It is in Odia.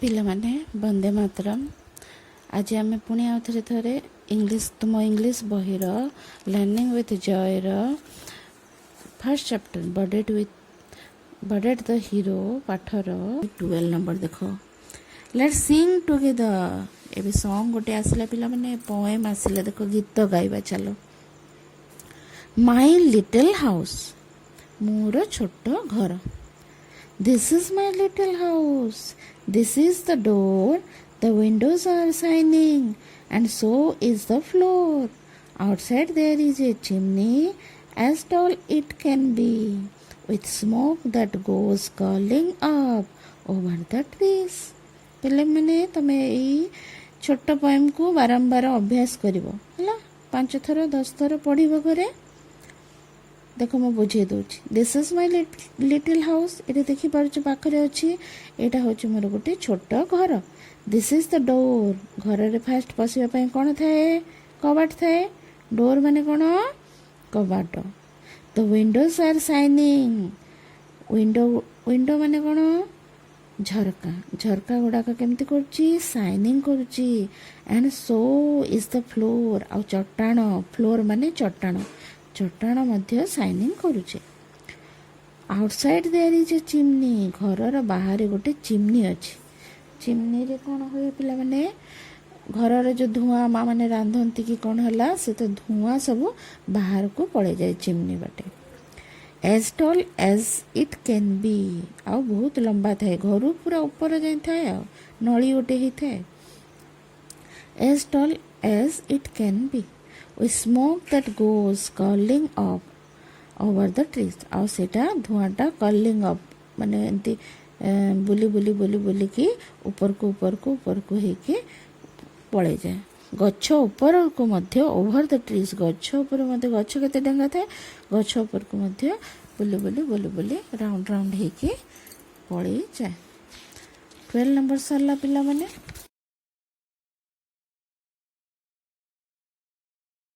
ପିଲାମାନେ ବନ୍ଦେ ମାତରମ୍। ଆଜି ଆମେ ପୁଣି ଆଉ ଥରେ ତୁମ ଇଂଲିଶ ବହିର ଲର୍ଣ୍ଣିଂ ୱିଥ୍ ଜୟର ଫାର୍ଷ୍ଟ ଚାପ୍ଟର ବଡେଟ୍ ଦ ହିରୋ ପାଠର 12 ନମ୍ବର ଦେଖ। Let's sing together. ଏବେ ସଙ୍ଗ ଗୋଟେ ଆସିଲା ପିଲାମାନେ, ପୋଏମ୍ ଆସିଲା, ଦେଖ ଗୀତ ଗାଇବା ଚାଲ। ମାଇ ଲିଟଲ୍ ହାଉସ୍, ମୋର ଛୋଟ ଘର। This is my little house. This is the door. The windows are shining, and so is the floor. Outside there is a chimney, as tall it can be, with smoke that goes curling up over the trees. ପିଲାମାନେ ତମେ ଏଇ ଛୋଟ ପୋଏମ୍କୁ ବାରମ୍ବାର ଅଭ୍ୟାସ କରିବ ହେଲା। 5 ଥର 10 ଥର ପଢ଼ିବ ଘରେ। ଦେଖ ମୁଁ ବୁଝେଇ ଦେଉଛି। This is my little house, ଏଠି ଦେଖିପାରୁଛ ପାଖରେ ଅଛି, ଏଇଟା ହେଉଛି ମୋର ଗୋଟେ ଛୋଟ ଘର। ଦିସ୍ ଇଜ୍ ଦ ଡୋର୍, ଘରରେ ଫାଷ୍ଟ ପଶିବା ପାଇଁ କ'ଣ ଥାଏ? କବାଟ ଥାଏ। ଡୋର୍ ମାନେ କ'ଣ? କବାଟ। The windows are shining, window ମାନେ କ'ଣ? ଝରକା। ଝରକା ଗୁଡ଼ାକ କେମିତି କରୁଛି? ସାଇନିଂ କରୁଛି। And so is the floor, ଆଉ ଚଟାଣ, ଫ୍ଲୋର୍ ମାନେ ଚଟାଣ, ଚଟାଣ ମଧ୍ୟ ସାଇନିଂ କରୁଛେ। Outside there is a chimney, ଘରର ବାହାରେ ଗୋଟେ ଚିମ୍ନି ଅଛି। ଚିମ୍ନିରେ କ'ଣ ହୁଏ ପିଲାମାନେ? ଘରର ଯେଉଁ ଧୂଆଁ ମା ମାନେ ରାନ୍ଧନ୍ତି କି କ'ଣ ହେଲା, ସେ ତ ଧୂଆଁ ସବୁ ବାହାରକୁ ପଳେଇଯାଏ ଚିମ୍ନି ବାଟେ। Age tall age eat can be, ଆଉ ବହୁତ ଲମ୍ବା ଥାଏ, ଘରୁ ପୁରା ଉପର ଯାଇଥାଏ, ଆଉ ନଳୀ ଗୋଟେ ହେଇଥାଏ। Age tall age eat can be, with smoke that goes curling up over the trees, ଆଉ ସେଇଟା ଧୂଆଁଟା curling up ମାନେ ଏମିତି ବୁଲି ବୁଲି ବୁଲି ବୁଲିକି ଉପରକୁ ଉପରକୁ ଉପରକୁ ହେଇକି ପଳେଇଯାଏ। ଗଛ ଉପରକୁ ମଧ୍ୟ ଓଭର ଦ ଟ୍ରିଜ୍, ଗଛ ଉପରେ ମଧ୍ୟ, ଗଛ କେତେ ଡେଙ୍ଗା ଥାଏ, ଗଛ ଉପରକୁ ମଧ୍ୟ ବୁଲି ବୁଲି ବୁଲି ବୁଲି ରାଉଣ୍ଡ ରାଉଣ୍ଡ ହେଇକି ପଳେଇଯାଏ। 12 ନମ୍ବର ସରିଲା ପିଲାମାନେ।